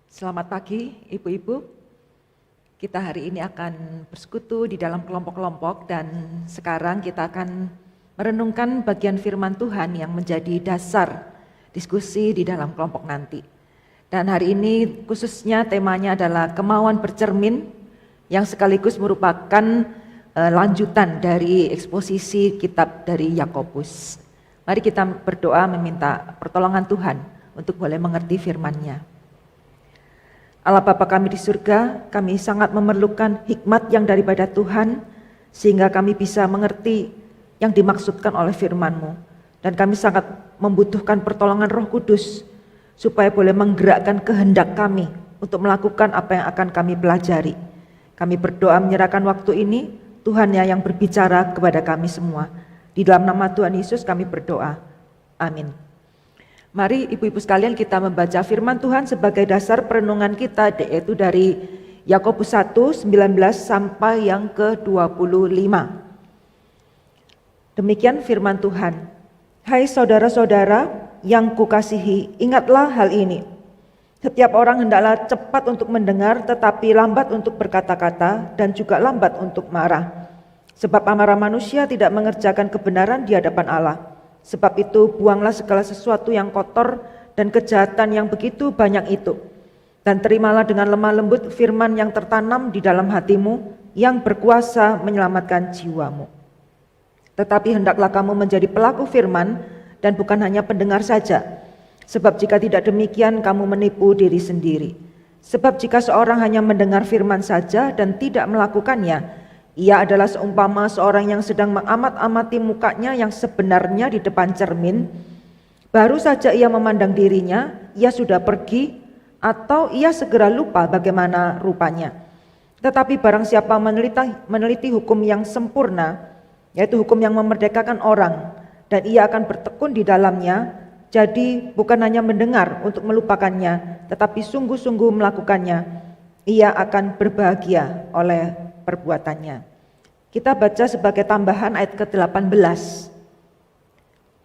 Selamat pagi Ibu-Ibu. Kita hari ini akan bersekutu di dalam kelompok-kelompok dan sekarang kita akan merenungkan bagian firman Tuhan yang menjadi dasar diskusi di dalam kelompok nanti. Dan hari ini khususnya temanya adalah kemauan bercermin yang sekaligus merupakan lanjutan dari eksposisi kitab dari Yakobus. Mari kita berdoa meminta pertolongan Tuhan untuk boleh mengerti firman-Nya. Allah Bapa kami di surga, kami sangat memerlukan hikmat yang daripada Tuhan sehingga kami bisa mengerti yang dimaksudkan oleh firman-Mu. Dan kami sangat membutuhkan pertolongan Roh Kudus supaya boleh menggerakkan kehendak kami untuk melakukan apa yang akan kami pelajari. Kami berdoa menyerahkan waktu ini, Tuhan yang berbicara kepada kami semua. Di dalam nama Tuhan Yesus kami berdoa. Amin. Mari ibu-ibu sekalian kita membaca firman Tuhan sebagai dasar perenungan kita, yaitu dari Yakobus 1, 19 sampai yang ke-25. Demikian firman Tuhan. Hai saudara-saudara yang kukasihi, ingatlah hal ini. Setiap orang hendaklah cepat untuk mendengar, tetapi lambat untuk berkata-kata, dan juga lambat untuk marah. Sebab amarah manusia tidak mengerjakan kebenaran di hadapan Allah. Sebab itu buanglah segala sesuatu yang kotor dan kejahatan yang begitu banyak itu. Dan terimalah dengan lemah lembut firman yang tertanam di dalam hatimu yang berkuasa menyelamatkan jiwamu. Tetapi hendaklah kamu menjadi pelaku firman dan bukan hanya pendengar saja. Sebab jika tidak demikian kamu menipu diri sendiri. Sebab jika seorang hanya mendengar firman saja dan tidak melakukannya, ia adalah seumpama seorang yang sedang mengamat-amati mukanya yang sebenarnya di depan cermin. Baru saja ia memandang dirinya, ia sudah pergi atau ia segera lupa bagaimana rupanya. Tetapi barang siapa meneliti hukum yang sempurna, yaitu hukum yang memerdekakan orang, dan ia akan bertekun di dalamnya, jadi bukan hanya mendengar untuk melupakannya, tetapi sungguh-sungguh melakukannya, ia akan berbahagia oleh perbuatannya. Kita baca sebagai tambahan ayat ke-18.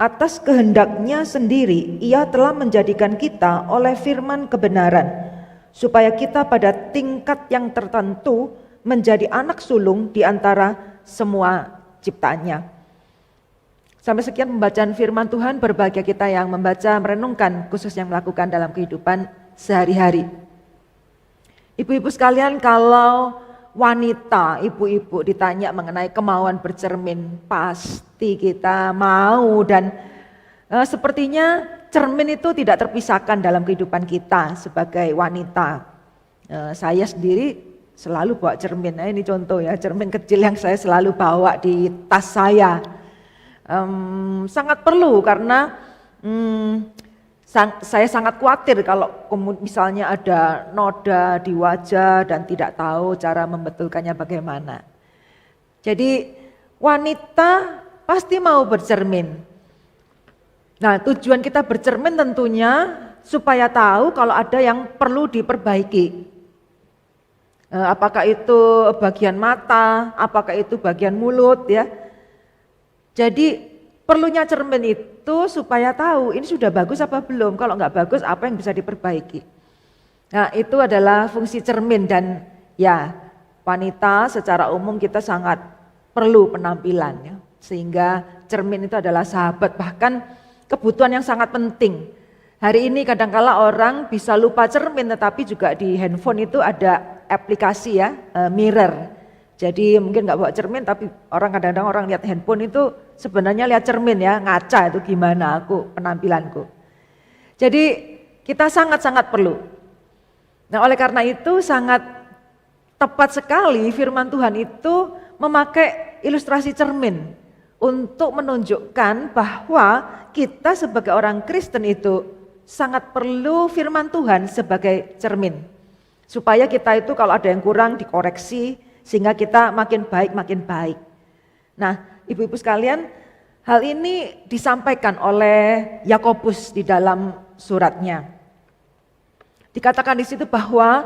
Atas kehendaknya sendiri ia telah menjadikan kita oleh firman kebenaran, supaya kita pada tingkat yang tertentu menjadi anak sulung di antara semua ciptaannya. Sampai sekian pembacaan firman Tuhan. Berbahagia kita yang membaca, merenungkan, khusus yang melakukan dalam kehidupan sehari-hari. Ibu-ibu sekalian, kalau wanita, ibu-ibu ditanya mengenai kemauan bercermin, pasti kita mau. Dan sepertinya cermin itu tidak terpisahkan dalam kehidupan kita sebagai wanita. Saya sendiri selalu bawa cermin. Nah, ini contoh ya, cermin kecil yang saya selalu bawa di tas saya. Sangat perlu karena saya sangat khawatir kalau misalnya ada noda di wajah dan tidak tahu cara membetulkannya bagaimana. Jadi wanita pasti mau bercermin. Nah, tujuan kita bercermin tentunya supaya tahu kalau ada yang perlu diperbaiki. Apakah itu bagian mata, apakah itu bagian mulut ya. Jadi perlunya cermin itu supaya tahu ini sudah bagus apa belum. Kalau nggak bagus apa yang bisa diperbaiki. Nah, itu adalah fungsi cermin. Dan ya, wanita secara umum kita sangat perlu penampilan ya. Sehingga cermin itu adalah sahabat, bahkan kebutuhan yang sangat penting. Hari ini kadangkala orang bisa lupa cermin, tetapi juga di handphone itu ada aplikasi ya, mirror. Jadi mungkin nggak bawa cermin, tapi kadang-kadang orang lihat handphone itu sebenarnya lihat cermin ya, ngaca itu gimana penampilanku. Jadi kita sangat-sangat perlu. Nah, oleh karena itu sangat tepat sekali firman Tuhan itu memakai ilustrasi cermin untuk menunjukkan bahwa kita sebagai orang Kristen itu sangat perlu firman Tuhan sebagai cermin. Supaya kita itu kalau ada yang kurang dikoreksi, sehingga kita makin baik. Nah, ibu-ibu sekalian, hal ini disampaikan oleh Yakobus di dalam suratnya. Dikatakan di situ bahwa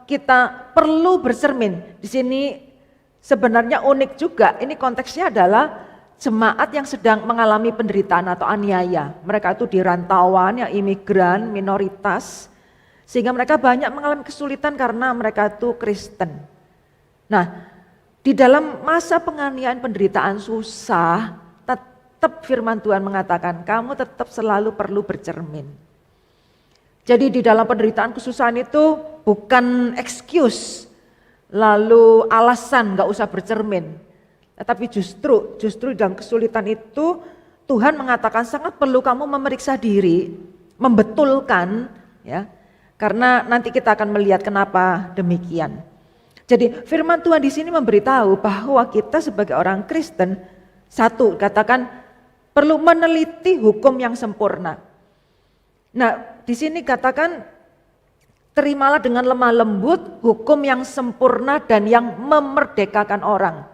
kita perlu bercermin. Di sini sebenarnya unik juga. Ini konteksnya adalah jemaat yang sedang mengalami penderitaan atau aniaya. Mereka itu di rantauan, yang imigran, minoritas. Sehingga mereka banyak mengalami kesulitan karena mereka itu Kristen. Nah, di dalam masa penganiayaan penderitaan susah, tetap firman Tuhan mengatakan kamu tetap selalu perlu bercermin. Jadi di dalam penderitaan kesusahan itu bukan excuse, lalu alasan gak usah bercermin. Tapi justru di dalam kesulitan itu Tuhan mengatakan sangat perlu kamu memeriksa diri, membetulkan ya. Karena nanti kita akan melihat kenapa demikian. Jadi firman Tuhan di sini memberitahu bahwa kita sebagai orang Kristen, satu katakan perlu meneliti hukum yang sempurna. Nah, di sini katakan terimalah dengan lemah lembut hukum yang sempurna dan yang memerdekakan orang.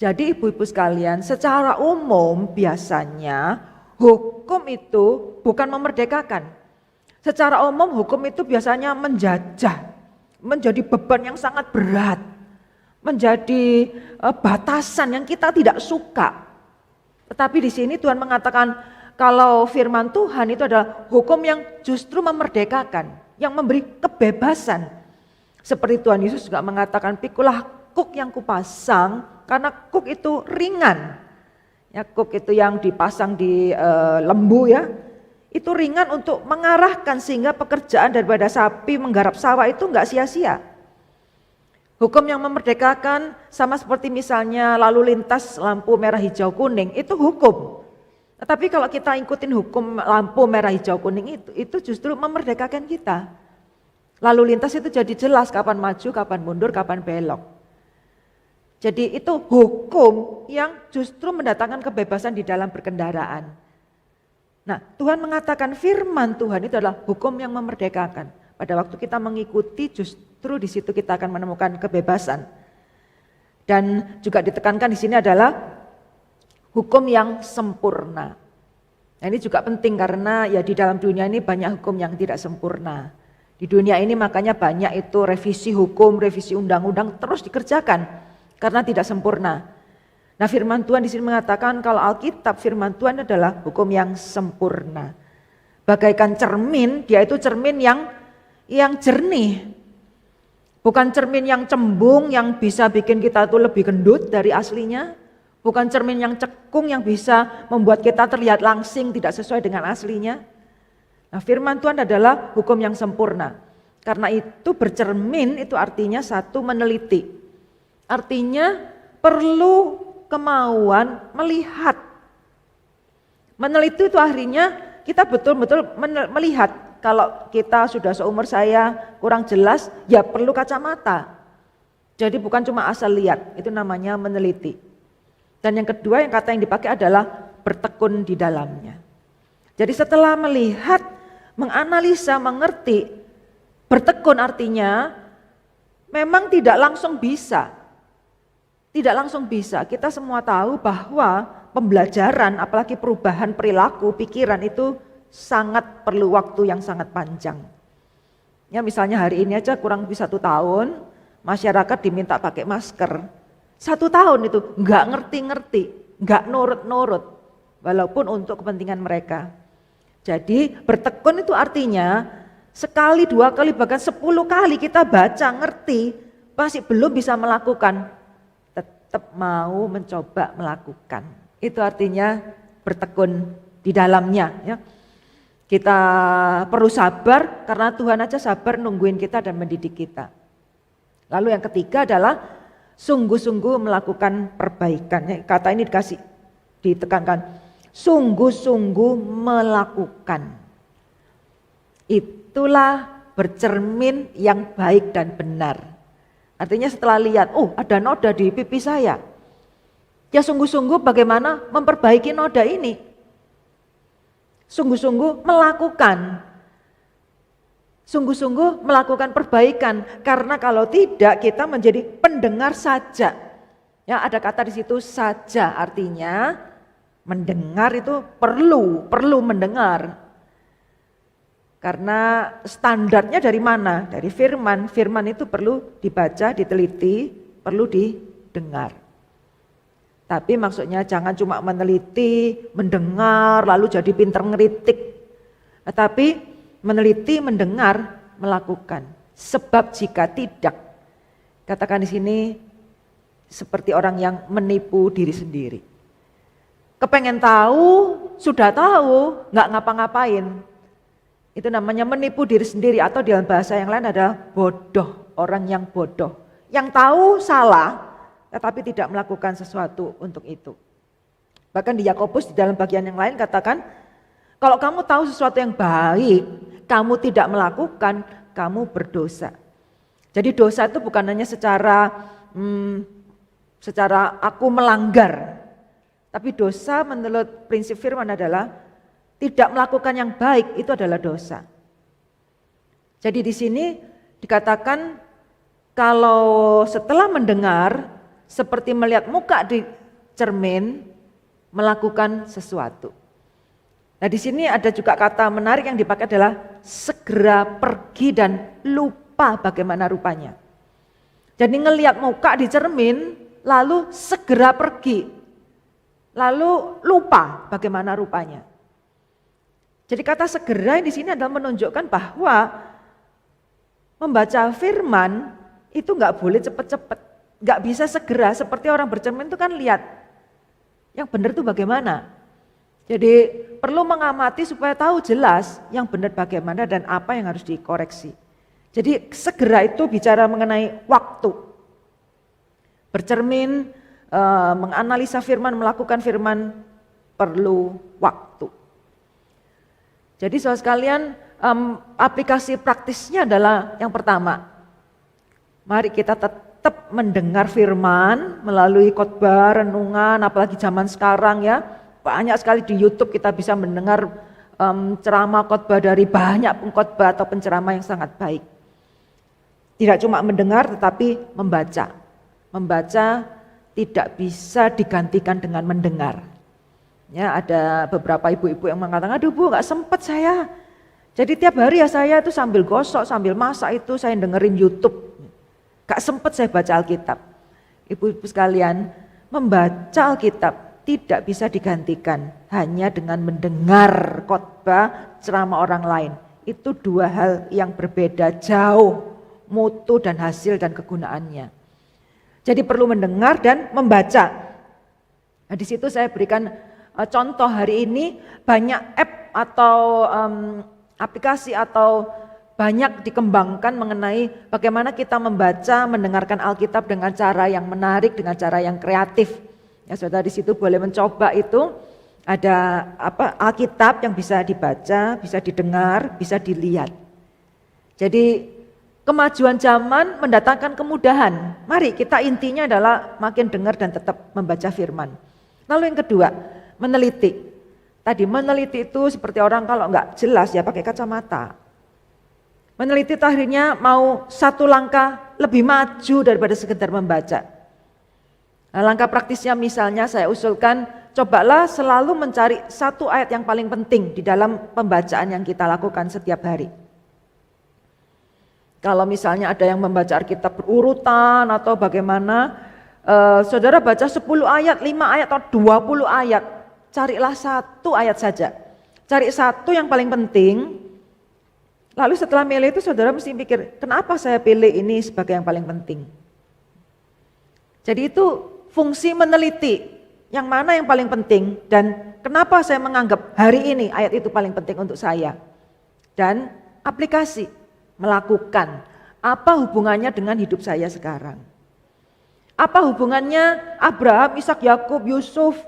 Jadi ibu-ibu sekalian, secara umum biasanya hukum itu bukan memerdekakan. Secara umum hukum itu biasanya menjajah, menjadi beban yang sangat berat, menjadi batasan yang kita tidak suka. Tetapi di sini Tuhan mengatakan kalau firman Tuhan itu adalah hukum yang justru memerdekakan, yang memberi kebebasan. Seperti Tuhan Yesus juga mengatakan, pikulah kuk yang kupasang, karena kuk itu ringan. Ya, kuk itu yang dipasang di lembu ya. Itu ringan untuk mengarahkan sehingga pekerjaan daripada sapi menggarap sawah itu enggak sia-sia. Hukum yang memerdekakan sama seperti misalnya lalu lintas lampu merah hijau kuning itu hukum. Tetapi kalau kita ikutin hukum lampu merah hijau kuning itu justru memerdekakan kita. Lalu lintas itu jadi jelas kapan maju, kapan mundur, kapan belok. Jadi itu hukum yang justru mendatangkan kebebasan di dalam berkendaraan. Nah, Tuhan mengatakan firman Tuhan itu adalah hukum yang memerdekakan. Pada waktu kita mengikuti justru di situ kita akan menemukan kebebasan. Dan juga ditekankan di sini adalah hukum yang sempurna. Nah, ini juga penting karena ya di dalam dunia ini banyak hukum yang tidak sempurna. Di dunia ini makanya banyak itu revisi hukum, revisi undang-undang terus dikerjakan karena tidak sempurna. Nah, firman Tuhan di sini mengatakan kalau Alkitab firman Tuhan adalah hukum yang sempurna. Bagaikan cermin, dia itu cermin yang jernih. Bukan cermin yang cembung yang bisa bikin kita tuh lebih gendut dari aslinya. Bukan cermin yang cekung yang bisa membuat kita terlihat langsing tidak sesuai dengan aslinya. Nah, firman Tuhan adalah hukum yang sempurna. Karena itu bercermin itu artinya satu meneliti. Artinya perlu kemauan melihat. Meneliti itu akhirnya kita betul-betul melihat. Kalau kita sudah seumur saya kurang jelas, ya perlu kacamata. Jadi bukan cuma asal lihat, itu namanya meneliti. Dan yang kedua yang kata yang dipakai adalah bertekun di dalamnya. Jadi setelah melihat, menganalisa, mengerti, bertekun artinya memang tidak langsung bisa. Tidak langsung bisa, kita semua tahu bahwa pembelajaran apalagi perubahan perilaku, pikiran itu sangat perlu waktu yang sangat panjang. Ya misalnya hari ini aja kurang lebih 1 tahun, masyarakat diminta pakai masker. 1 tahun itu nggak ngerti-ngerti, nggak nurut-nurut, walaupun untuk kepentingan mereka. Jadi bertekun itu artinya sekali, 2 kali, bahkan 10 kali kita baca, ngerti, masih belum bisa melakukan. Tetap mau mencoba melakukan. Itu artinya bertekun di dalamnya ya. Kita perlu sabar karena Tuhan aja sabar nungguin kita dan mendidik kita. Lalu yang ketiga adalah sungguh-sungguh melakukan perbaikan. Ya, kata ini ditekankan. Sungguh-sungguh melakukan. Itulah bercermin yang baik dan benar. Artinya setelah lihat, oh ada noda di pipi saya. Ya sungguh-sungguh bagaimana memperbaiki noda ini. Sungguh-sungguh melakukan. Sungguh-sungguh melakukan perbaikan. Karena kalau tidak kita menjadi pendengar saja. Ya ada kata di situ saja artinya mendengar itu perlu mendengar. Karena standarnya dari mana? Dari firman. Firman itu perlu dibaca, diteliti, perlu didengar. Tapi maksudnya jangan cuma meneliti, mendengar, lalu jadi pinter ngeritik. Tapi meneliti, mendengar, melakukan. Sebab jika tidak, katakan di sini seperti orang yang menipu diri sendiri. Kepengen tahu, sudah tahu, nggak ngapa-ngapain. Itu namanya menipu diri sendiri, atau dalam bahasa yang lain adalah bodoh, orang yang bodoh. Yang tahu salah, tetapi tidak melakukan sesuatu untuk itu. Bahkan di Yakobus di dalam bagian yang lain katakan, kalau kamu tahu sesuatu yang baik, kamu tidak melakukan, kamu berdosa. Jadi dosa itu bukan hanya secara aku melanggar, tapi dosa menurut prinsip firman adalah tidak melakukan yang baik, itu adalah dosa. Jadi di sini dikatakan kalau setelah mendengar seperti melihat muka di cermin melakukan sesuatu. Nah di sini ada juga kata menarik yang dipakai adalah segera pergi dan lupa bagaimana rupanya. Jadi ngelihat muka di cermin lalu segera pergi, lalu lupa bagaimana rupanya. Jadi kata segera di sini adalah menunjukkan bahwa membaca firman itu nggak boleh cepet-cepet, nggak bisa segera. Seperti orang bercermin itu kan lihat yang benar itu bagaimana. Jadi perlu mengamati supaya tahu jelas yang benar bagaimana dan apa yang harus dikoreksi. Jadi segera itu bicara mengenai waktu. Bercermin, menganalisa firman, melakukan firman perlu waktu. Jadi saudara sekalian, aplikasi praktisnya adalah yang pertama, mari kita tetap mendengar firman melalui khotbah, renungan, apalagi zaman sekarang ya, banyak sekali di YouTube kita bisa mendengar ceramah khotbah dari banyak pengkhotbah atau penceramah yang sangat baik. Tidak cuma mendengar tetapi membaca. Membaca tidak bisa digantikan dengan mendengar. Ya, ada beberapa ibu-ibu yang mengatakan, aduh Bu gak sempet saya. Jadi tiap hari ya saya itu sambil gosok, sambil masak itu saya dengerin YouTube. Gak sempet saya baca Alkitab. Ibu-ibu sekalian, membaca Alkitab tidak bisa digantikan hanya dengan mendengar khotbah ceramah orang lain. Itu dua hal yang berbeda jauh, mutu dan hasil dan kegunaannya. Jadi perlu mendengar dan membaca. Nah, di situ saya berikan contoh hari ini banyak app atau aplikasi atau banyak dikembangkan mengenai bagaimana kita membaca, mendengarkan Alkitab dengan cara yang menarik, dengan cara yang kreatif. Ya, saudara di situ boleh mencoba itu. Ada Alkitab yang bisa dibaca, bisa didengar, bisa dilihat. Jadi kemajuan zaman mendatangkan kemudahan. Mari kita intinya adalah makin dengar dan tetap membaca firman. Lalu yang kedua, meneliti. Tadi meneliti itu seperti orang kalau nggak jelas ya pakai kacamata. Meneliti itu akhirnya mau satu langkah lebih maju daripada sekedar membaca. Nah, langkah praktisnya misalnya saya usulkan, cobalah selalu mencari satu ayat yang paling penting di dalam pembacaan yang kita lakukan setiap hari. Kalau misalnya ada yang membaca Alkitab berurutan atau bagaimana, saudara baca 10 ayat, 5 ayat atau 20 ayat, carilah satu ayat saja. Cari satu yang paling penting. Lalu setelah milih itu saudara mesti pikir, kenapa saya pilih ini sebagai yang paling penting? Jadi itu fungsi meneliti, yang mana yang paling penting dan kenapa saya menganggap hari ini ayat itu paling penting untuk saya. Dan aplikasi, melakukan, apa hubungannya dengan hidup saya sekarang? Apa hubungannya Abraham, Ishak, Yakub, Yusuf,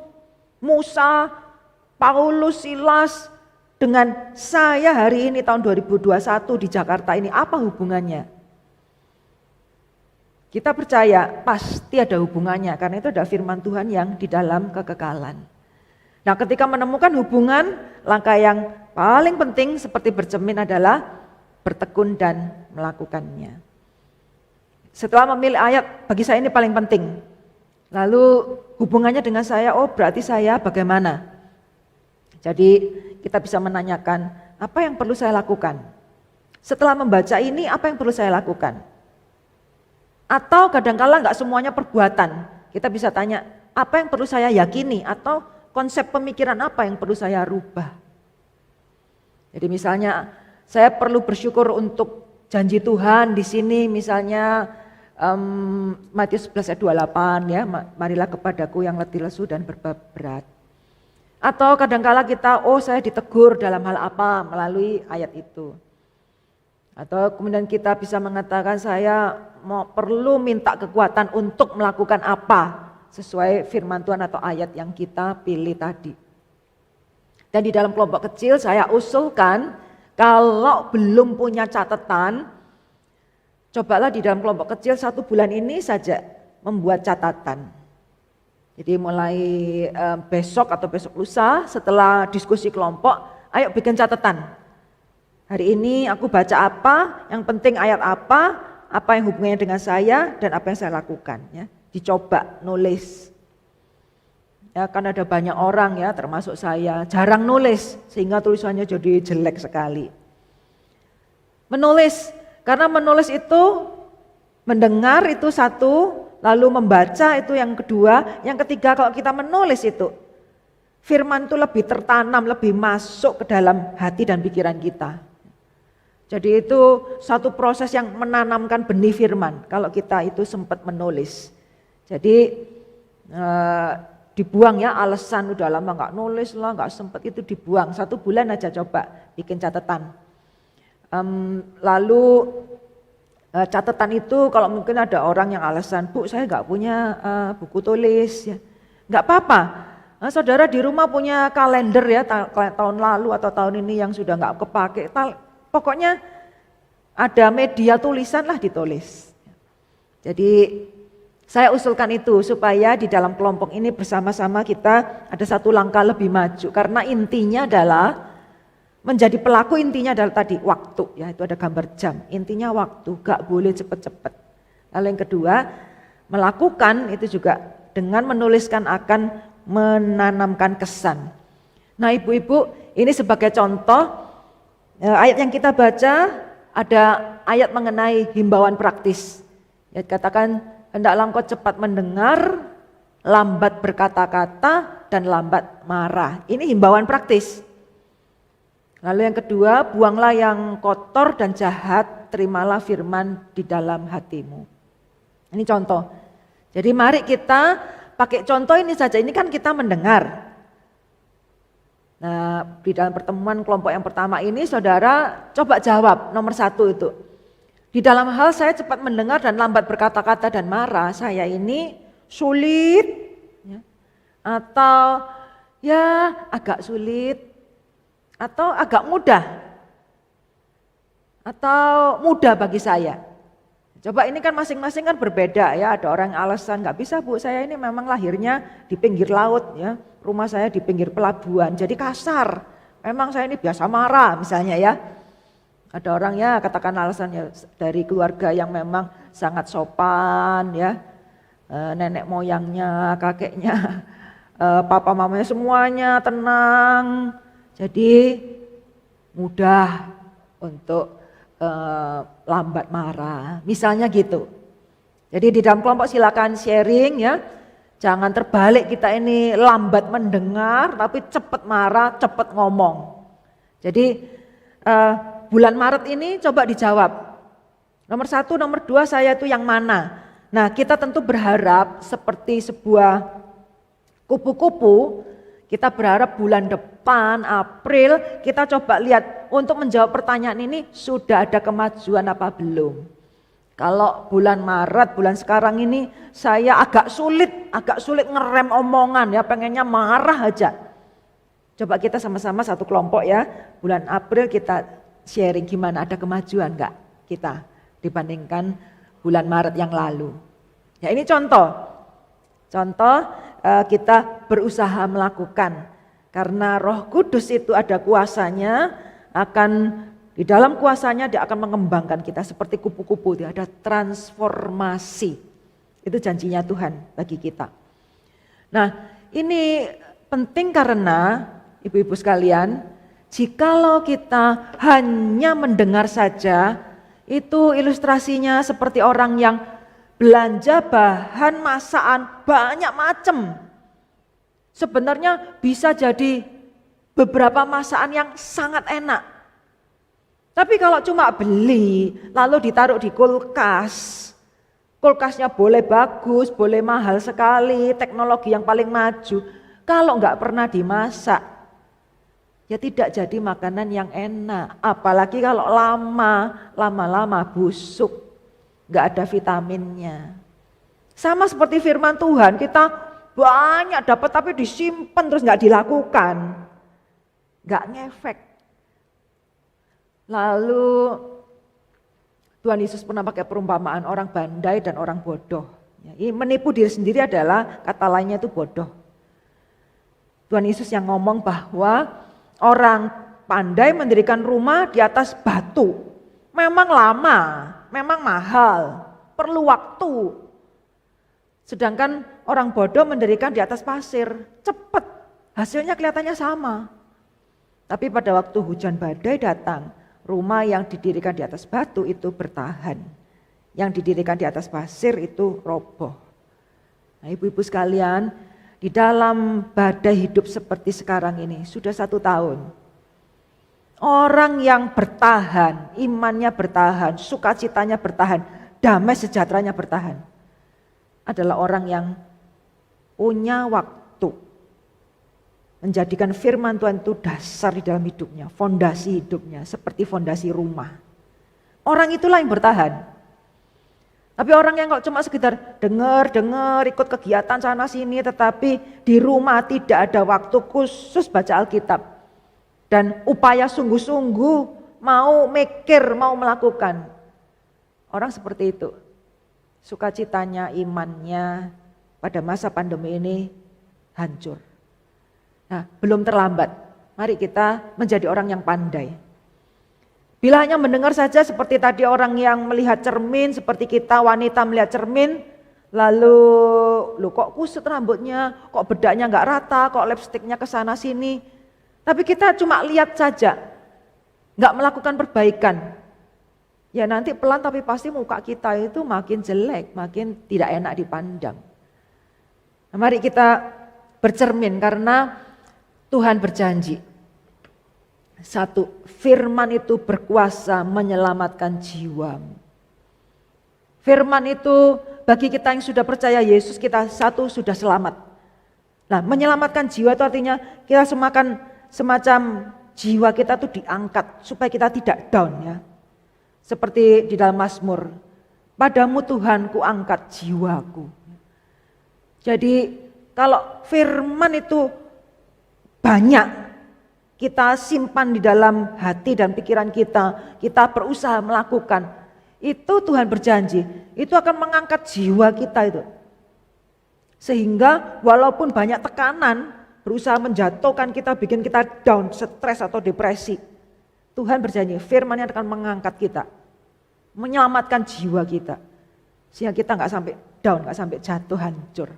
Musa, Paulus, Silas dengan saya hari ini tahun 2021 di Jakarta ini, apa hubungannya? Kita percaya pasti ada hubungannya karena itu ada firman Tuhan yang di dalam kekekalan. Nah, ketika menemukan hubungan, langkah yang paling penting seperti bercermin adalah bertekun dan melakukannya. Setelah memilih ayat, bagi saya ini paling penting. Lalu hubungannya dengan saya, oh berarti saya bagaimana? Jadi kita bisa menanyakan, apa yang perlu saya lakukan? Setelah membaca ini, apa yang perlu saya lakukan? Atau kadangkala enggak semuanya perbuatan. Kita bisa tanya, apa yang perlu saya yakini? Atau konsep pemikiran apa yang perlu saya rubah? Jadi misalnya, saya perlu bersyukur untuk janji Tuhan di sini misalnya Matius 11 ayat 28 ya, marilah kepadaku yang letih lesu dan berat. Atau kadangkala kita, saya ditegur dalam hal apa melalui ayat itu. Atau kemudian kita bisa mengatakan saya perlu minta kekuatan untuk melakukan apa sesuai firman Tuhan atau ayat yang kita pilih tadi. Dan di dalam kelompok kecil saya usulkan kalau belum punya catatan, cobalah di dalam kelompok kecil 1 bulan ini saja membuat catatan. Jadi mulai besok atau besok lusa setelah diskusi kelompok, ayo bikin catatan. Hari ini aku baca apa, yang penting ayat apa yang hubungannya dengan saya dan apa yang saya lakukan. Ya. Dicoba nulis. Ya, kan ada banyak orang ya termasuk saya jarang nulis sehingga tulisannya jadi jelek sekali. Menulis, karena menulis itu mendengar itu satu, lalu membaca itu yang kedua, yang ketiga kalau kita menulis itu firman itu lebih tertanam, lebih masuk ke dalam hati dan pikiran kita. Jadi itu satu proses yang menanamkan benih firman kalau kita itu sempat menulis. Jadi dibuang ya alasan udah lama nggak nulis lah, nggak sempat, itu dibuang. 1 bulan aja coba bikin catatan. Lalu catatan itu kalau mungkin ada orang yang alasan, Bu saya nggak punya buku tulis, ya nggak apa-apa. Nah, saudara di rumah punya kalender ya tahun lalu atau tahun ini yang sudah nggak kepake, pokoknya ada media tulisan lah ditulis. Jadi saya usulkan itu supaya di dalam kelompok ini bersama-sama kita ada satu langkah lebih maju, karena intinya adalah menjadi pelaku, intinya adalah tadi waktu ya, itu ada gambar jam, intinya waktu, gak boleh cepet-cepet. Lalu yang kedua, melakukan itu juga dengan menuliskan akan menanamkan kesan. Nah ibu-ibu, ini sebagai contoh ayat yang kita baca ada ayat mengenai himbauan praktis. Ya, katakan hendaklah engkau cepat mendengar, lambat berkata-kata dan lambat marah. Ini himbauan praktis. Lalu yang kedua, buanglah yang kotor dan jahat, terimalah firman di dalam hatimu. Ini contoh. Jadi mari kita pakai contoh ini saja, ini kan kita mendengar. Nah di dalam pertemuan kelompok yang pertama ini saudara coba jawab nomor 1 itu. Di dalam hal saya cepat mendengar dan lambat berkata-kata dan marah, saya ini sulit ya, atau ya agak sulit, atau agak mudah, atau mudah bagi saya. Coba ini kan masing-masing kan berbeda ya, ada orang yang alasan nggak bisa Bu, saya ini memang lahirnya di pinggir laut ya, rumah saya di pinggir pelabuhan, jadi kasar, memang saya ini biasa marah misalnya ya. Ada orang ya katakan alasannya dari keluarga yang memang sangat sopan ya, nenek moyangnya, kakeknya, papa mamanya semuanya tenang, jadi mudah untuk lambat marah, misalnya gitu. Jadi di dalam kelompok silakan sharing ya, jangan terbalik kita ini lambat mendengar tapi cepat marah, cepat ngomong. Jadi bulan Maret ini coba dijawab. Nomor 1, nomor 2 saya itu yang mana? Nah kita tentu berharap seperti sebuah kupu-kupu, kita berharap bulan depan, April, kita coba lihat untuk menjawab pertanyaan ini sudah ada kemajuan apa belum. Kalau bulan Maret, bulan sekarang ini saya agak sulit ngerem omongan ya, pengennya marah aja. Coba kita sama-sama satu kelompok ya, bulan April kita sharing gimana, ada kemajuan enggak kita dibandingkan bulan Maret yang lalu. Ya ini contoh kita berusaha melakukan, karena Roh Kudus itu ada kuasanya, akan di dalam kuasanya dia akan mengembangkan kita seperti kupu-kupu, dia ada transformasi. Itu janjinya Tuhan bagi kita. Nah ini penting karena ibu-ibu sekalian, jikalau kita hanya mendengar saja, itu ilustrasinya seperti orang yang belanja bahan masakan banyak macam. Sebenarnya bisa jadi beberapa masakan yang sangat enak. Tapi kalau cuma beli, lalu ditaruh di kulkas, kulkasnya boleh bagus, boleh mahal sekali, teknologi yang paling maju. Kalau nggak pernah dimasak, ya tidak jadi makanan yang enak. Apalagi kalau lama-lama busuk, nggak ada vitaminnya. Sama seperti firman Tuhan, kita banyak dapat tapi disimpan terus nggak dilakukan, nggak ngefek. Lalu Tuhan Yesus pernah pakai perumpamaan orang bandai dan orang bodoh. Menipu diri sendiri adalah kata lainnya itu bodoh. Tuhan Yesus yang ngomong bahwa orang pandai mendirikan rumah di atas batu. Memang lama, memang mahal, perlu waktu. Sedangkan orang bodoh mendirikan di atas pasir, cepat, hasilnya kelihatannya sama. Tapi pada waktu hujan badai datang, rumah yang didirikan di atas batu itu bertahan. Yang didirikan di atas pasir itu roboh. Nah, ibu-ibu sekalian, di dalam badai hidup seperti sekarang ini sudah 1 tahun. Orang yang bertahan, imannya bertahan, sukacitanya bertahan, damai sejahteranya bertahan, adalah orang yang punya waktu menjadikan firman Tuhan itu dasar di dalam hidupnya, fondasi hidupnya, seperti fondasi rumah. Orang itulah yang bertahan. Tapi orang yang kalau cuma sekedar dengar, ikut kegiatan sana sini, tetapi di rumah tidak ada waktu khusus baca Alkitab. Dan upaya sungguh-sungguh mau mikir, mau melakukan. Orang seperti itu. Sukacitanya, imannya pada masa pandemi ini hancur. Nah, belum terlambat. Mari kita menjadi orang yang pandai. Bila hanya mendengar saja seperti tadi orang yang melihat cermin, seperti kita wanita melihat cermin, lalu kok kusut rambutnya, kok bedaknya nggak rata, kok lipstiknya ke sana sini. Tapi kita cuma lihat saja, nggak melakukan perbaikan. Ya nanti pelan tapi pasti muka kita itu makin jelek, makin tidak enak dipandang. Nah, mari kita bercermin karena Tuhan berjanji. 1, firman itu berkuasa menyelamatkan jiwamu. Firman itu bagi kita yang sudah percaya Yesus, kita 1 sudah selamat. Nah, menyelamatkan jiwa itu artinya kita semacam jiwa kita tuh diangkat supaya kita tidak down ya. Seperti di dalam Mazmur, padamu Tuhan ku angkat jiwaku. Jadi kalau firman itu banyak kita simpan di dalam hati dan pikiran kita berusaha melakukan, itu Tuhan berjanji, itu akan mengangkat jiwa kita itu. Sehingga walaupun banyak tekanan, berusaha menjatuhkan kita, bikin kita down, stres atau depresi, Tuhan berjanji firman-Nya akan mengangkat kita, menyelamatkan jiwa kita. Sehingga kita gak sampai down, gak sampai jatuh, hancur.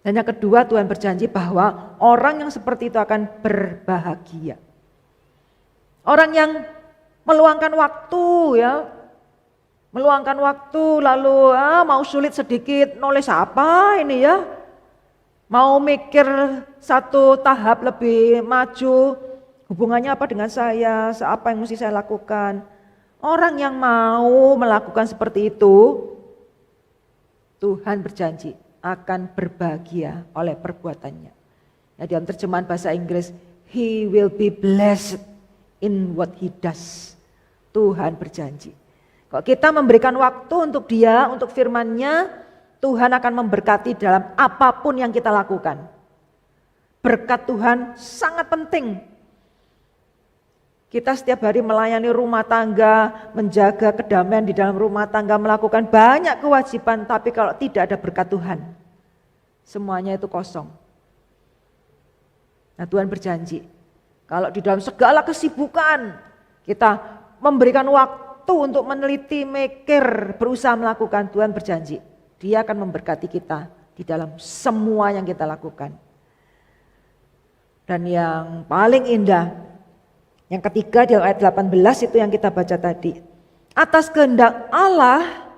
Dan yang kedua, Tuhan berjanji bahwa orang yang seperti itu akan berbahagia. Orang yang meluangkan waktu ya, meluangkan waktu lalu mau sulit sedikit, nulis apa ini ya, mau mikir 1 tahap lebih maju, hubungannya apa dengan saya, apa yang mesti saya lakukan. Orang yang mau melakukan seperti itu, Tuhan berjanji akan berbahagia oleh perbuatannya. Ya, dalam terjemahan bahasa Inggris, he will be blessed in what he does. Tuhan berjanji. Kalau kita memberikan waktu untuk dia, untuk firman-Nya, Tuhan akan memberkati dalam apapun yang kita lakukan. Berkat Tuhan sangat penting. Kita setiap hari melayani rumah tangga, menjaga kedamaian di dalam rumah tangga, melakukan banyak kewajiban, tapi kalau tidak ada berkat Tuhan, semuanya itu kosong. Nah, Tuhan berjanji, kalau di dalam segala kesibukan, kita memberikan waktu untuk meneliti, mikir, berusaha melakukan, Tuhan berjanji, Dia akan memberkati kita di dalam semua yang kita lakukan. Dan yang paling indah, yang ketiga di ayat 18 itu yang kita baca tadi. Atas kehendak Allah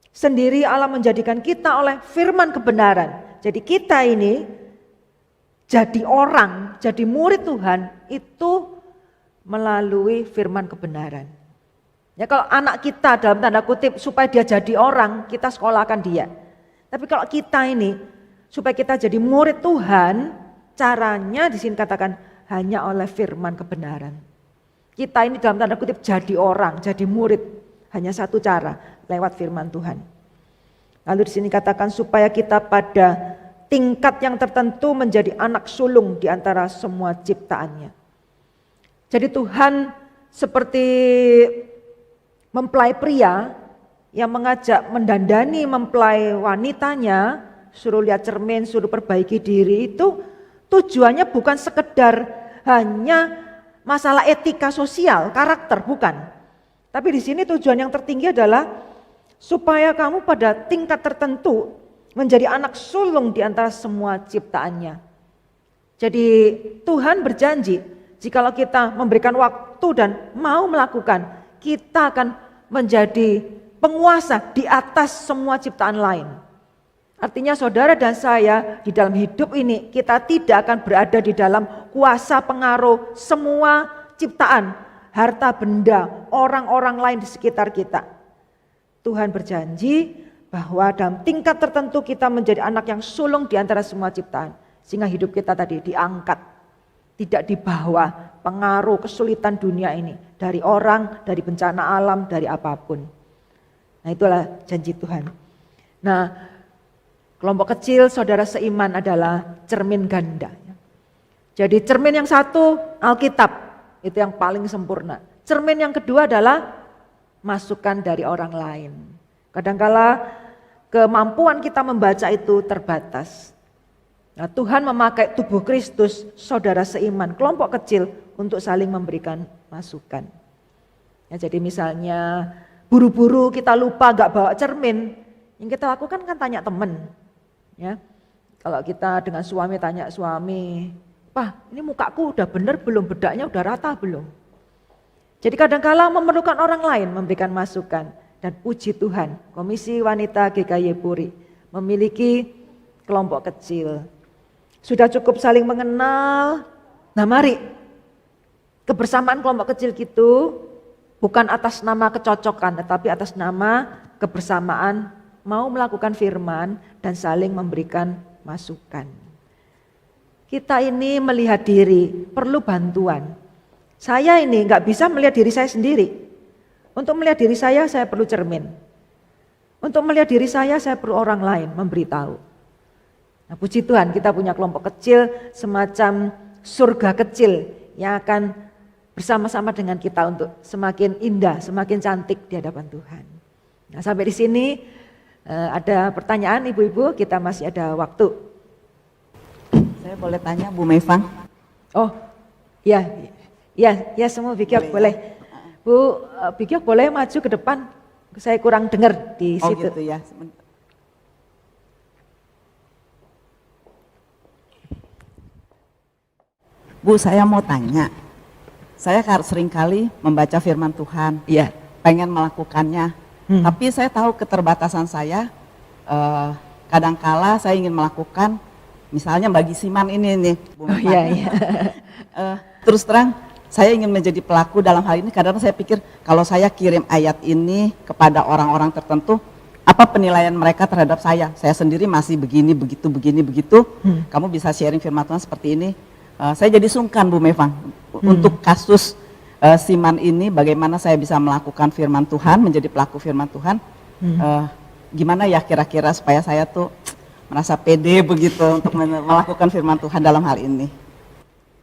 sendiri Allah menjadikan kita oleh firman kebenaran. Jadi kita ini jadi orang, jadi murid Tuhan itu melalui firman kebenaran. Ya kalau anak kita dalam tanda kutip supaya dia jadi orang, kita sekolahkan dia. Tapi kalau kita ini supaya kita jadi murid Tuhan, caranya di sini katakan hanya oleh firman kebenaran. Kita ini dalam tanda kutip jadi orang, jadi murid, hanya satu cara, lewat firman Tuhan. Lalu di sini katakan supaya kita pada tingkat yang tertentu menjadi anak sulung di antara semua ciptaannya. Jadi Tuhan seperti mempelai pria yang mengajak mendandani mempelai wanitanya, suruh lihat cermin, suruh perbaiki diri, itu tujuannya bukan sekedar hanya masalah etika sosial, karakter, bukan. Tapi di sini tujuan yang tertinggi adalah supaya kamu pada tingkat tertentu menjadi anak sulung di antara semua ciptaannya. Jadi Tuhan berjanji, jikalau kita memberikan waktu dan mau melakukan, kita akan menjadi penguasa di atas semua ciptaan lain. Artinya saudara dan saya di dalam hidup ini kita tidak akan berada di dalam kuasa pengaruh semua ciptaan, harta benda, orang-orang lain di sekitar kita. Tuhan berjanji bahwa dalam tingkat tertentu kita menjadi anak yang sulung di antara semua ciptaan. Sehingga hidup kita tadi diangkat, tidak di bawah pengaruh kesulitan dunia ini. Dari orang, dari bencana alam, dari apapun. Nah itulah janji Tuhan. Nah kelompok kecil saudara seiman adalah cermin ganda. Jadi cermin yang satu Alkitab, itu yang paling sempurna. Cermin yang kedua adalah masukan dari orang lain. Kadangkala kemampuan kita membaca itu terbatas. Nah, Tuhan memakai tubuh Kristus, saudara seiman, kelompok kecil untuk saling memberikan masukan. Ya, jadi misalnya buru-buru kita lupa gak bawa cermin, yang kita lakukan kan tanya teman. Ya, kalau kita dengan suami tanya suami, "Pak, ini mukaku udah bener belum, bedaknya udah rata belum?" Jadi kadangkala memerlukan orang lain memberikan masukan. Dan puji Tuhan, Komisi Wanita GKY Puri memiliki kelompok kecil. Sudah cukup saling mengenal. Nah mari, kebersamaan kelompok kecil gitu bukan atas nama kecocokan, tetapi atas nama kebersamaan mau melakukan firman dan saling memberikan masukan. Kita ini melihat diri, perlu bantuan. Saya ini nggak bisa melihat diri saya sendiri. Untuk melihat diri saya perlu cermin. Untuk melihat diri saya perlu orang lain memberitahu. Nah, puji Tuhan kita punya kelompok kecil semacam surga kecil yang akan bersama-sama dengan kita untuk semakin indah, semakin cantik di hadapan Tuhan. Nah, sampai di sini ada pertanyaan ibu-ibu, kita masih ada waktu. Saya boleh tanya Bu Mevang? Oh, ya semua Bikyok boleh. Bu Bikyok boleh maju ke depan, saya kurang dengar di situ. Oh gitu ya. Bu, saya mau tanya. Saya seringkali membaca firman Tuhan, Iya. pengen melakukannya. Tapi saya tahu keterbatasan saya, kadangkala saya ingin melakukan, misalnya bagi Siman ini nih. Bu Oh iya. Terus terang, saya ingin menjadi pelaku dalam hal ini, kadang saya pikir kalau saya kirim ayat ini kepada orang-orang tertentu, apa penilaian mereka terhadap saya? Saya sendiri masih begini, begitu. Kamu bisa sharing firman Tuhan seperti ini. Saya jadi sungkan Bu Mevang, untuk kasus Siman ini bagaimana saya bisa melakukan firman Tuhan, menjadi pelaku firman Tuhan. Gimana ya kira-kira supaya saya tuh merasa pede begitu untuk melakukan firman Tuhan dalam hal ini.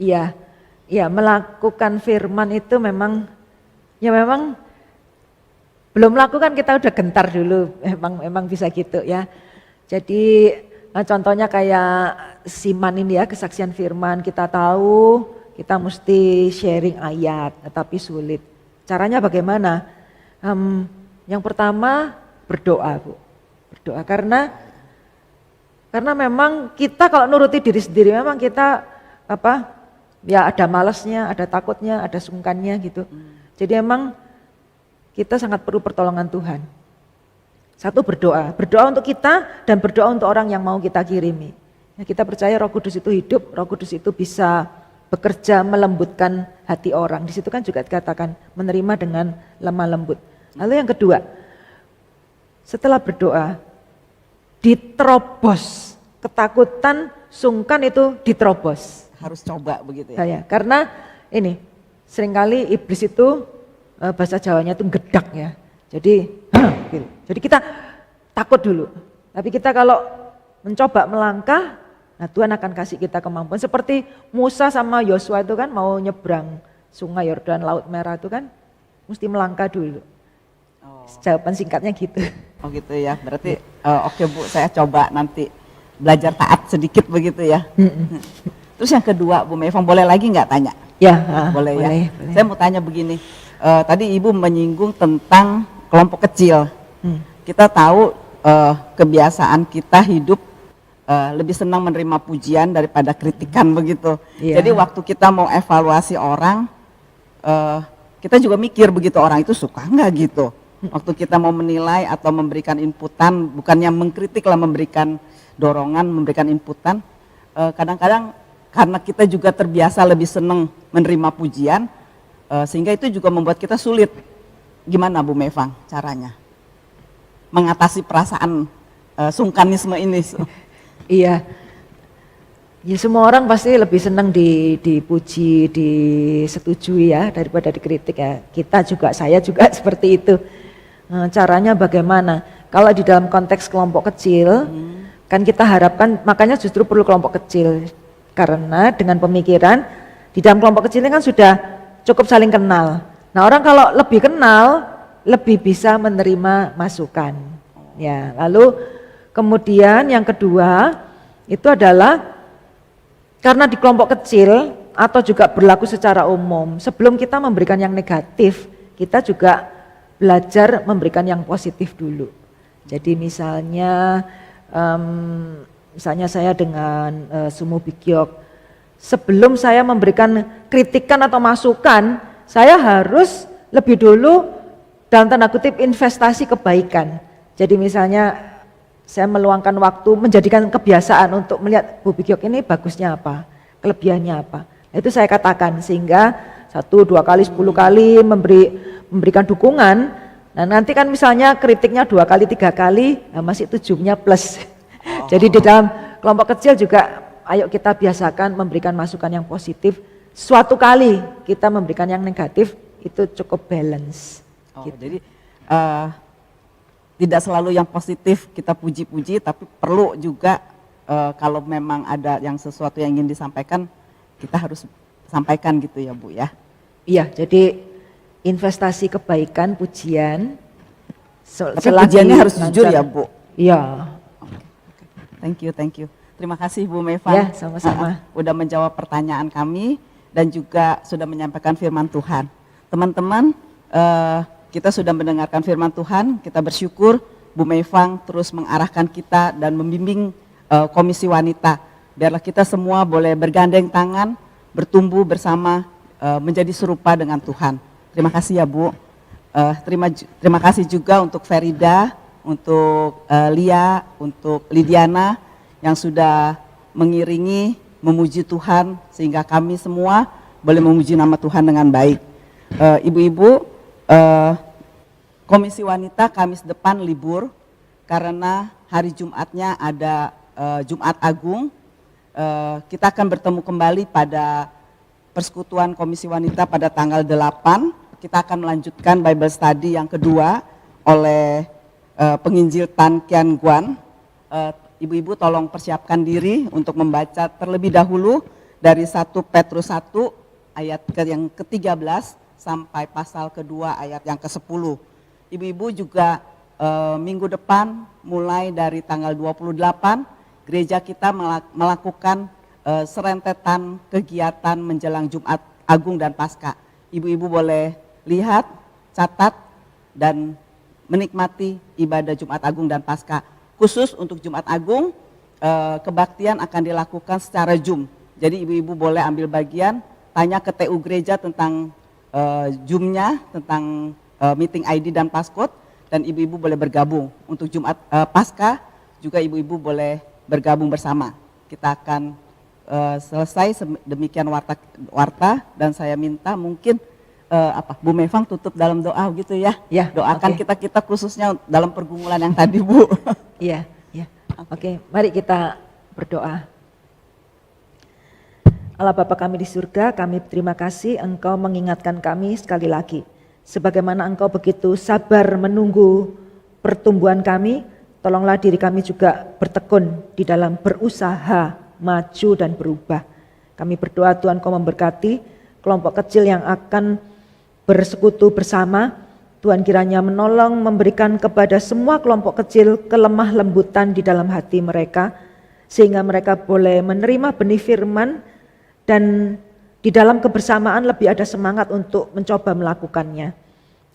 Iya, melakukan firman itu memang belum melakukan kita udah gentar dulu, memang bisa gitu ya. Jadi contohnya kayak Siman ini ya, kesaksian firman, kita tahu kita mesti sharing ayat, tetapi sulit. Caranya bagaimana? Yang pertama berdoa Bu, berdoa karena memang kita kalau nuruti diri sendiri memang kita ya ada malasnya, ada takutnya, ada sungkannya gitu. Jadi emang kita sangat perlu pertolongan Tuhan. Satu berdoa untuk kita dan berdoa untuk orang yang mau kita kirimi. Ya, kita percaya Roh Kudus itu hidup, Roh Kudus itu bisa bekerja melembutkan hati orang. Di situ kan juga dikatakan menerima dengan lemah lembut. Lalu yang kedua, setelah berdoa diterobos, ketakutan, sungkan itu diterobos. Harus coba begitu ya. Saya, karena ini seringkali iblis itu bahasa Jawanya itu gedak ya. Jadi, gitu. Jadi kita takut dulu. Tapi kita kalau mencoba melangkah, nah Tuhan akan kasih kita kemampuan. Seperti Musa sama Yosua itu kan mau nyebrang sungai Yordan, Laut Merah itu kan mesti melangkah dulu. Jawaban singkatnya gitu. Oh gitu ya, berarti oke Bu, saya coba nanti belajar taat sedikit begitu ya. Terus yang kedua Bu Mevang, boleh lagi nggak tanya? Ya, boleh ya. boleh. Saya mau tanya begini, tadi Ibu menyinggung tentang kelompok kecil. Kita tahu kebiasaan kita hidup lebih senang menerima pujian daripada kritikan begitu. Iya. Jadi waktu kita mau evaluasi orang, kita juga mikir begitu orang itu suka nggak gitu. Waktu kita mau menilai atau memberikan inputan, bukannya mengkritik lah, memberikan dorongan, memberikan inputan. Kadang-kadang karena kita juga terbiasa lebih senang menerima pujian, sehingga itu juga membuat kita sulit. Gimana Bu Mevang caranya mengatasi perasaan sungkanisme ini? Iya, ya semua orang pasti lebih senang dipuji, disetujui ya daripada dikritik ya. Kita juga, saya juga seperti itu. Caranya bagaimana? Kalau di dalam konteks kelompok kecil, kan kita harapkan, makanya justru perlu kelompok kecil. Karena dengan pemikiran, di dalam kelompok kecil ini kan sudah cukup saling kenal. Nah orang kalau lebih kenal, lebih bisa menerima masukan. Ya, lalu kemudian yang kedua itu adalah karena di kelompok kecil atau juga berlaku secara umum, sebelum kita memberikan yang negatif, kita juga belajar memberikan yang positif dulu. Jadi misalnya saya dengan Sumu Bigyok, sebelum saya memberikan kritikan atau masukan, saya harus lebih dulu dalam tanda kutip investasi kebaikan. Jadi misalnya saya meluangkan waktu menjadikan kebiasaan untuk melihat Bu Bigyok ini bagusnya apa, kelebihannya apa. Itu saya katakan sehingga 1, 2 kali, 10 kali memberikan dukungan. Nah nanti kan misalnya kritiknya 2 kali, 3 kali, nah masih 7-nya plus. Jadi di dalam kelompok kecil juga ayo kita biasakan memberikan masukan yang positif. Suatu kali kita memberikan yang negatif itu cukup balance. Gitu. Jadi tidak selalu yang positif kita puji-puji, tapi perlu juga kalau memang ada yang sesuatu yang ingin disampaikan, kita harus sampaikan gitu ya Bu ya. Iya, jadi investasi kebaikan, pujian. Tapi pujiannya harus jujur ya Bu. Iya. Thank you. Terima kasih Bu Mevang. Ya, sama-sama. Udah menjawab pertanyaan kami dan juga sudah menyampaikan firman Tuhan. Teman-teman, kita sudah mendengarkan firman Tuhan, kita bersyukur Bu Mevang terus mengarahkan kita dan membimbing Komisi Wanita. Biarlah kita semua boleh bergandeng tangan, bertumbuh bersama, menjadi serupa dengan Tuhan. Terima kasih ya Bu. Terima kasih juga untuk Ferida, untuk Lia, untuk Lidiana yang sudah mengiringi, memuji Tuhan sehingga kami semua boleh memuji nama Tuhan dengan baik. Ibu-ibu, Komisi Wanita Kamis depan libur karena hari Jumatnya ada Jumat Agung. Kita akan bertemu kembali pada Persekutuan Komisi Wanita pada tanggal 8. Kita akan melanjutkan Bible Study yang kedua oleh penginjil Tan Kian Guan. Ibu-ibu tolong persiapkan diri untuk membaca terlebih dahulu dari 1 Petrus 1 ayat yang ke-13 sampai pasal kedua ayat yang ke-10. Ibu-ibu juga minggu depan mulai dari tanggal 28 gereja kita melakukan serentetan kegiatan menjelang Jumat Agung dan Paskah. Ibu-ibu boleh lihat, catat, dan menikmati ibadah Jumat Agung dan Paskah. Khusus untuk Jumat Agung, kebaktian akan dilakukan secara Zoom. Jadi ibu-ibu boleh ambil bagian, tanya ke TU gereja tentang Zoom-nya, tentang meeting ID dan passcode, dan ibu-ibu boleh bergabung. Untuk Jumat Paskah juga ibu-ibu boleh bergabung bersama. Kita akan selesai demikian warta dan saya minta mungkin Bu Mevang tutup dalam doa gitu ya. Ya, Doakan oke. kita khususnya dalam pergumulan yang tadi Bu. Iya, iya. Oke, mari kita berdoa. Allah Bapa kami di surga, kami terima kasih Engkau mengingatkan kami sekali lagi. Sebagaimana Engkau begitu sabar menunggu pertumbuhan kami, tolonglah diri kami juga bertekun di dalam berusaha, maju dan berubah. Kami berdoa Tuhan Kau memberkati kelompok kecil yang akan bersekutu bersama. Tuhan kiranya menolong memberikan kepada semua kelompok kecil kelemah lembutan di dalam hati mereka, sehingga mereka boleh menerima benih firman dan di dalam kebersamaan lebih ada semangat untuk mencoba melakukannya.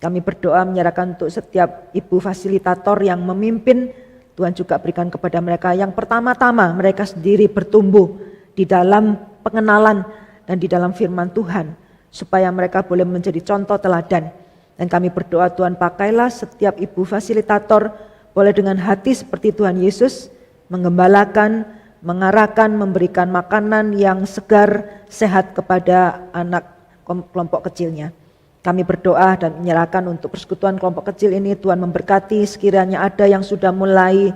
Kami berdoa menyerahkan untuk setiap ibu fasilitator yang memimpin, Tuhan juga berikan kepada mereka yang pertama-tama mereka sendiri bertumbuh di dalam pengenalan dan di dalam firman Tuhan, supaya mereka boleh menjadi contoh teladan. Dan kami berdoa Tuhan pakailah setiap ibu fasilitator boleh dengan hati seperti Tuhan Yesus menggembalakan, mengarahkan, memberikan makanan yang segar, sehat kepada anak kelompok kecilnya. Kami berdoa dan menyerahkan untuk persekutuan kelompok kecil ini, Tuhan memberkati sekiranya ada yang sudah mulai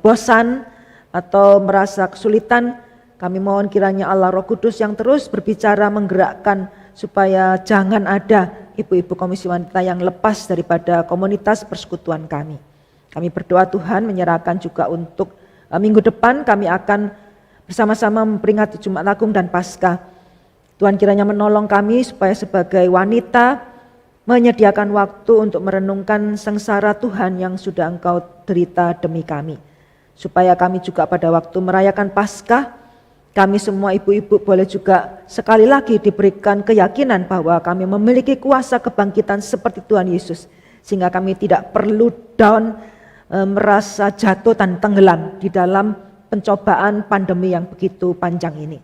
bosan atau merasa kesulitan. Kami mohon kiranya Allah Roh Kudus yang terus berbicara menggerakkan supaya jangan ada ibu-ibu komisi wanita yang lepas daripada komunitas persekutuan kami. Kami berdoa Tuhan menyerahkan juga untuk minggu depan kami akan bersama-sama memperingati Jumat Agung dan Paskah. Tuhan kiranya menolong kami supaya sebagai wanita menyediakan waktu untuk merenungkan sengsara Tuhan yang sudah Engkau derita demi kami. Supaya kami juga pada waktu merayakan Paskah, kami semua ibu-ibu boleh juga sekali lagi diberikan keyakinan bahwa kami memiliki kuasa kebangkitan seperti Tuhan Yesus. Sehingga kami tidak perlu down, merasa jatuh dan tenggelam di dalam pencobaan pandemi yang begitu panjang ini.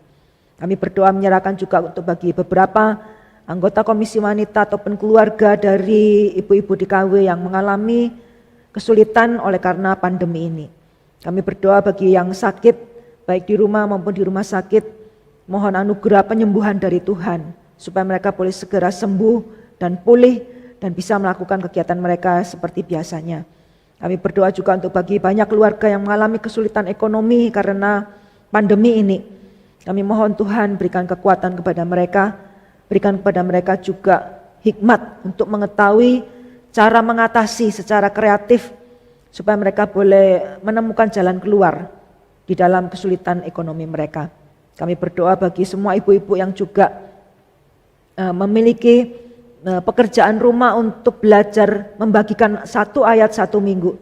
Kami berdoa menyerahkan juga untuk bagi beberapa anggota komisi wanita ataupun keluarga dari ibu-ibu DKW yang mengalami kesulitan oleh karena pandemi ini. Kami berdoa bagi yang sakit baik di rumah maupun di rumah sakit, mohon anugerah penyembuhan dari Tuhan supaya mereka boleh segera sembuh dan pulih dan bisa melakukan kegiatan mereka seperti biasanya. Kami berdoa juga untuk bagi banyak keluarga yang mengalami kesulitan ekonomi karena pandemi ini. Kami mohon Tuhan berikan kekuatan kepada mereka, berikan kepada mereka juga hikmat untuk mengetahui cara mengatasi secara kreatif supaya mereka boleh menemukan jalan keluar di dalam kesulitan ekonomi mereka. Kami berdoa bagi semua ibu-ibu yang juga memiliki pekerjaan rumah untuk belajar membagikan satu ayat satu minggu.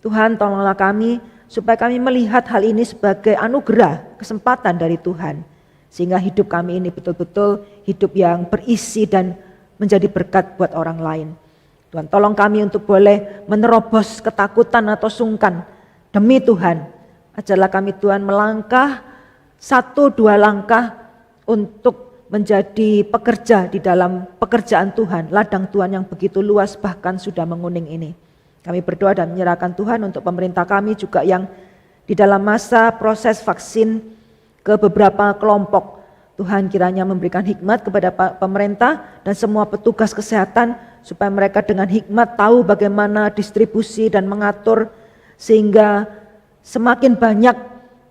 Tuhan tolonglah kami supaya kami melihat hal ini sebagai anugerah, kesempatan dari Tuhan. Sehingga hidup kami ini betul-betul hidup yang berisi dan menjadi berkat buat orang lain. Tuhan tolong kami untuk boleh menerobos ketakutan atau sungkan demi Tuhan. Ajarlah kami Tuhan melangkah 1-2 langkah untuk menjadi pekerja di dalam pekerjaan Tuhan, ladang Tuhan yang begitu luas bahkan sudah menguning ini. Kami berdoa dan menyerahkan Tuhan untuk pemerintah kami juga yang di dalam masa proses vaksin ke beberapa kelompok. Tuhan kiranya memberikan hikmat kepada pemerintah dan semua petugas kesehatan supaya mereka dengan hikmat tahu bagaimana distribusi dan mengatur sehingga semakin banyak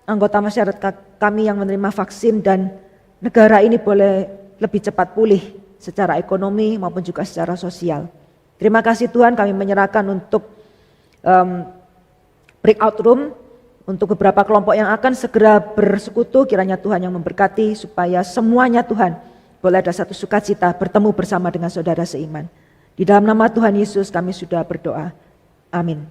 anggota masyarakat kami yang menerima vaksin dan negara ini boleh lebih cepat pulih secara ekonomi maupun juga secara sosial. Terima kasih Tuhan, kami menyerahkan untuk breakout room untuk beberapa kelompok yang akan segera bersekutu. Kiranya Tuhan yang memberkati supaya semuanya Tuhan boleh ada satu sukacita bertemu bersama dengan saudara seiman. Di dalam nama Tuhan Yesus kami sudah berdoa. Amin.